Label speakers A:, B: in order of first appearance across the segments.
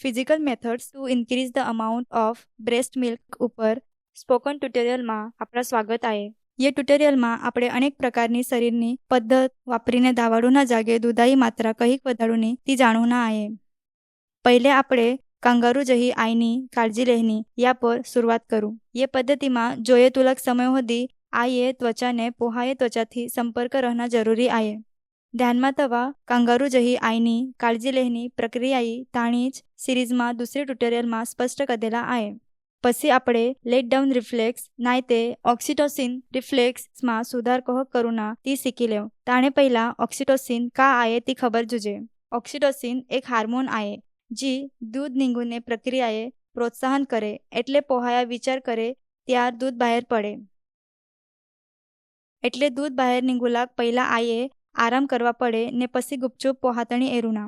A: Physical methods two increase the amount of breast milk ઉપર spoken ટ્યુટોરિયલમાં આપણા સ્વાગત आहे. ये ટ્યુટોરિયલમાં આપણે અનેક પ્રકારની શરીરની પદ્ધત વાપરીને ધાવાડુના જાગે દૂધાઈ માત્રા કહીક વધાડુની ती જાણूना आहे. पहिले આપણે કાંગારૂ જહી આઈની કાળજી લેહની या पर सुरुवात करू. ये पद्धतीમાં જોઈએ તુલક સમય સુધી આઈએ ત્વચાને પોહાએ ત્વચાથી સંपर्क रहना जरूरी आहे. ધ્યાનમાં તવા કાંગારૂ જહી આઈની કાળજી લેહની પ્રક્રિયાઈ તાણી જ સિરીઝમાં દુસરી ટ્યુટોરિયલમાં સ્પષ્ટ કરેલા आहे. પછી આપણે લેટ ડાઉન રિફ્લેક્સ નાય તે ઓક્સિટોસિન રિફ્લેક્સમાં સુધાર કહ કરુના ती શીખી લેવ. તાણે પહેલા ઓક્સિટોસિન का आहे ती खबर जुजे. ઓક્સિટોસિન એક હાર્મોન आहे जी दूध निघूने प्रक्रियाએ પ્રોત્સાહન કરે એટલે પોહાયા વિચાર કરે ત્યાર दूध બહાર પડે. એટલે दूध બહાર નીકળુલાક પહેલા આઈએ આરામ કરવા પડે ને પછી ગુપચુપ પોહાતણી એરુના.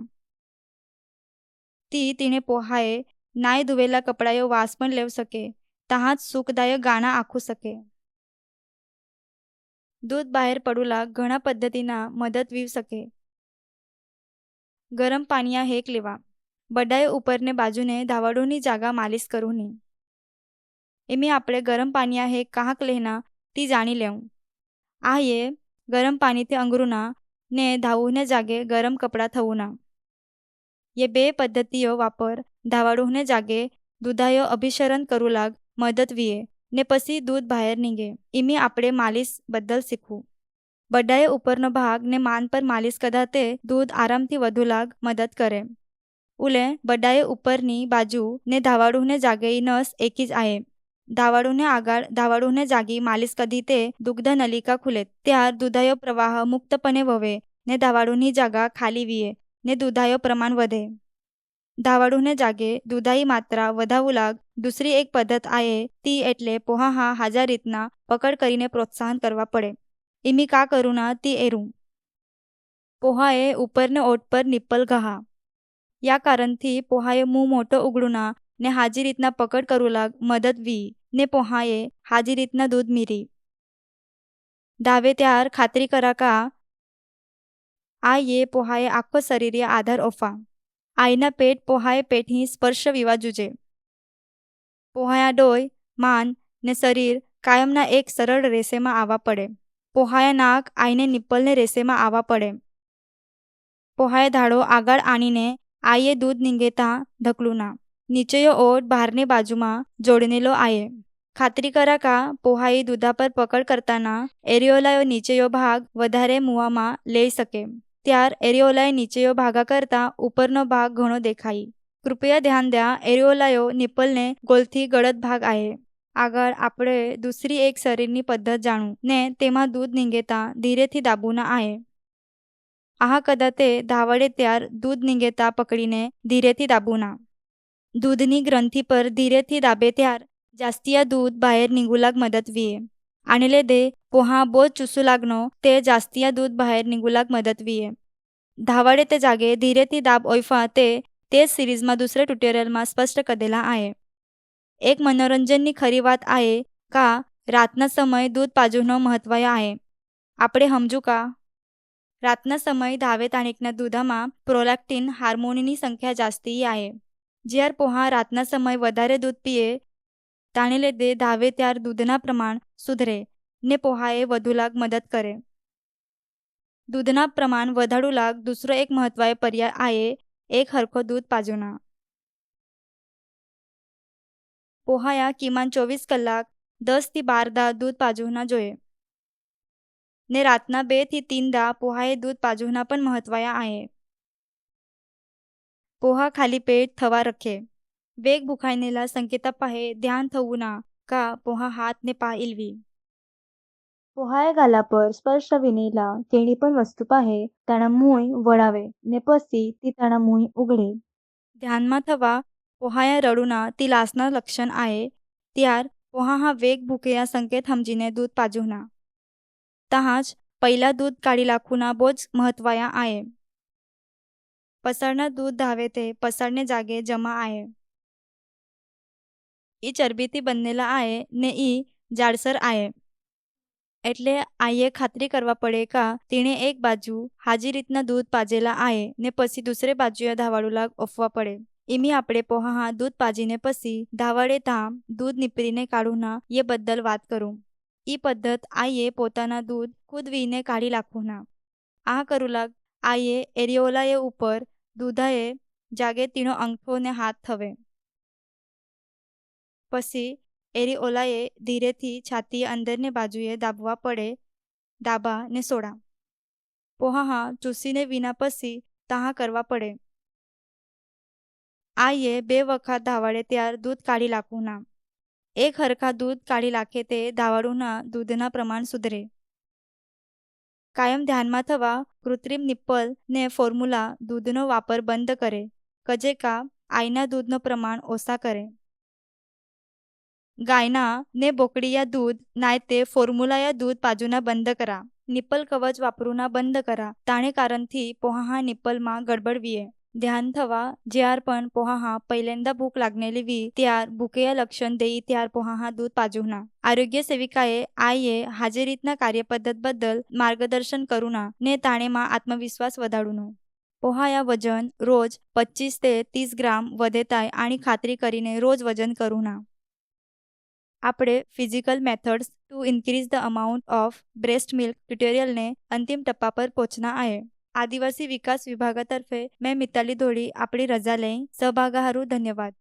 A: ती तिने पोहाए नाय धुवेला कपडायो वास पण लेव सके तहाच सुखदायक गाणं आखू सके. दूध बाहेर पडूला घणा पद्धतीना मदत वीव सके. गरम पाणिया हेक लेवा. बडाय उपरने बाजूने धावाडूनी जागा मालिश करूनी. एमी આપણે ગરમ પાણીયા હે કાહક લેના ती જાણી લેવું. આ ये गरम पाणी ते अंगरूना ने धावूने जागे गरम कपडा थवूना. ये बे पद्धतीयो वापर धावाडूने जागे दुधायो अभिसरण करू लाग मदत विये ने पसी दूध बाहेर निघे. इमी આપણે માલિશ બદલ શીખવું. બડાએ ઉપરનો ભાગ ને માન પર માલિશ કદાતે दूध આરામથી વધુ લાગ મદદ કરે. ઉલે બડાએ ઉપરની બાજુ ને ધાવાડુને જાગે નસ એકી જ आहे. ધાવાડુને આગળ ધાવાડુને જાગી માલિશ કદી તે દુગ્ધ નલિકા ખુલે ત્યાર દૂધાયો પ્રવાહ મુક્તપણે વવે ને ધાવાડુની જાગા ખાલી વિये ને દૂધાયો પ્રમાણ વધે. ધાવાડુને જાગે દૂધાઈ માત્રા વધાવુ લાગ દુસરી એક પદ્ધત आहे ती એટલે પોહા હા હાજા રીતના પકડ કરીને પ્રોત્સાહન કરવા પડે. इमी का करूना ती एरू. પોહાએ ઉપરને ઓટ પર નિપ્પલ ઘા. या कारणથી પોહાએ મું મોટો ઉગડુના ને હાજી રીતના પકડ કरू લાગ મદદ વી ને પોહાએ હાજી રીતના दूध મીરી. धावे त्यार खात्री करा का आ ये पोहाए आखो शरीरिया आधार ओफा. आईना पेट पोहाए पेटही स्पर्श विवा जुजे. पोहाया डोय मान ने शरीर कायमना एक सरळ रेसेमा आवा पड़े. पोहाया नाक आईने निप्पलने रेसेमा आवा पड़े. पोहाए धाड़ो आगाड़ आनीने आईए दूध निंगेता धकलूना. नीचेयो ओट बहारने बाजूमा जोडनेलो आहे. खात्री करा का पोहाई दूधा पर पकड करताना एरियोलायो नीचेयो भाग વધારે મુવામાં લઈ શકે. ત્યાર એરિયોલાય નીચેયો ભાગા કરતા ઉપરનો ભાગ ઘણો દેખાય. કૃપયા ધ્યાન દ્યા એરિયોલાયો નિપ્પલને ગોલથી ગળત ભાગ आहे. આગળ આપણે દૂસરી એક શરીરની પદ્ધત જાણું ને તેમાં दूध નીંગેતા ધીરેથી દાબુના आहे. આહા કદાતે ધાવડે ત્યાર दूध નીંગેતા પકડીને ધીરેથી દાબુના. दूधनी ग्रंथी पर धीरेથી દાબે ત્યાર જાસ્તિયા दूध बाहेर निघूलाग मदत विये. आने लेदे पोहा बोज चुसू लागनो ते जास्तिया दूध बाहेर निघूलाग मदत विये. धावाडे ते जागे धीरेથી दाब ओयफा ते सिरीजમાં दुसऱ्या ट्युटोरियलમાં स्पष्ट करेला आहे. एक मनोरंजननी खरी વાત आहे का रातना समय दूध पाजूनो महत्वाय आहे. આપણે સમજू का રાતના સમય ધાવે તાણીકના દૂધામાં પ્રોલેક્ટિન હાર્મોનની સંખ્યા જાસ્તી आहे. જ્યાર પોહા રાતના સમય વધારે दूध પીએ તાણે લીધે ધાવે ત્યાર दूधना प्रमाण સુધરે ને પોહાએ વધુ લાગ મદદ કરે. दूधना प्रमाण વધાડુ લાગ दुसरो एक महत्वाय पर्याय आहे एक हरखो दूध पाजूना. પોહાયા કિમાન 24 કલાક 10 થી 12 દા दूध પાજુના જોઈએ ને રાતના 2 થી 3 દા પોહાએ दूध પાજુના પણ महत्वाया आहे. पोहा खाली पेट थवा रखे. वेग भुखायनेला संकेता पाहे ध्यान थवूना का पोहा हात ने पा इलवी. पोहाए गाला पर स्पर्श विनेला तेणी पण वस्तू पाहे ताणा मूय वळावे ने पसी ती ताणा मूय उघडे. ध्यानमा थवा पोहाया रडूना ती लासना लक्षण आहे. त्यार पोहा हा वेग भूकेया संकेत समजीने दूध पाजूना. तहाच पहिला दूध काढी लाखूना बोज महत्वाया आहे. पसाडना दूध धावे ते पसाडने जागे जमा आहे. ई चरबीती बनेला आहे ने ई जाडसर आहे. એટલે આઈએ ખાતરી કરવા પડે કા તેણે એક બાજુ હાજી રીતના दूध પાજેલા आहे ને પછી દુસરે બાજુએ ધાવાડુ લાગ ઓફવા પડે. इमी आपडे पोहा दूध पाजीने पसी धावाडे ता दूध निपरीने काढूना ये बद्दल વાત करू. ई पद्धत आઈએ પોતાના દૂધ ખુદ વીને કાઢી લાખુના. આ કરુલાગ આઈએ એરિયોલાએ ઉપર દૂધાએ જાગે તીણો અંગઠો ને હાથ થવે. પછી એરિયોલાએ ધીરેથી છાતીએ અંદરને બાજુએ દાબવા પડે. દાબા ને સોડા. પોहा ચૂસીને વિના પછી તાહા કરવા પડે. આઈએ 2 વખત ધાવાડે ત્યાર દૂધ કાઢી લાખુના. એક હરખા દૂધ કાઢી લાખે તે ધાવાડુના દૂધના પ્રમાણ સુધરે. કાયમ ધ્યાનમાં થવા કૃત્રિમ નિપ્પલ ને ફોર્મ્યુલા દૂધનો વાપર બંધ કરે. કજેકા આઈના દૂધનો પ્રમાણ ઓછા કરે. गायना ने बोकडिया दूध नाय ते फॉर्म्युलाया दूध पाजूना बंद करा. निप्पल कवच वापरूना बंद करा. ताणे कारणथी पोहा निप्पलमा गडबड विये. ध्यान थवा ज्यार पण पोहा पहिल्यांदा भूक लागनेली वी त्यार भूकेया लक्षण देई त्यार पोहा दूध पाजूना. आरोग्य सेविकाए आઈએ हाजेरीतना कार्यपद्धत बद्दल मार्गदर्शन करूना ने ताणेमा आत्मविश्वास वधाडूनो. पोहाया वजन रोज 25 ते 30 ग्राम વધેતાય आणि ખાતરી કરીને રોજ વજન કરુના. આપણે physical methods to increase the amount of breast milk ट्युटोरियलने अंतिम टप्पा पर पोहोचना आहे. आदिवासी विकास विभागातर्फे मैं मिताली धोडी आपली रजा लें. सहभागाहारू धन्यवाद.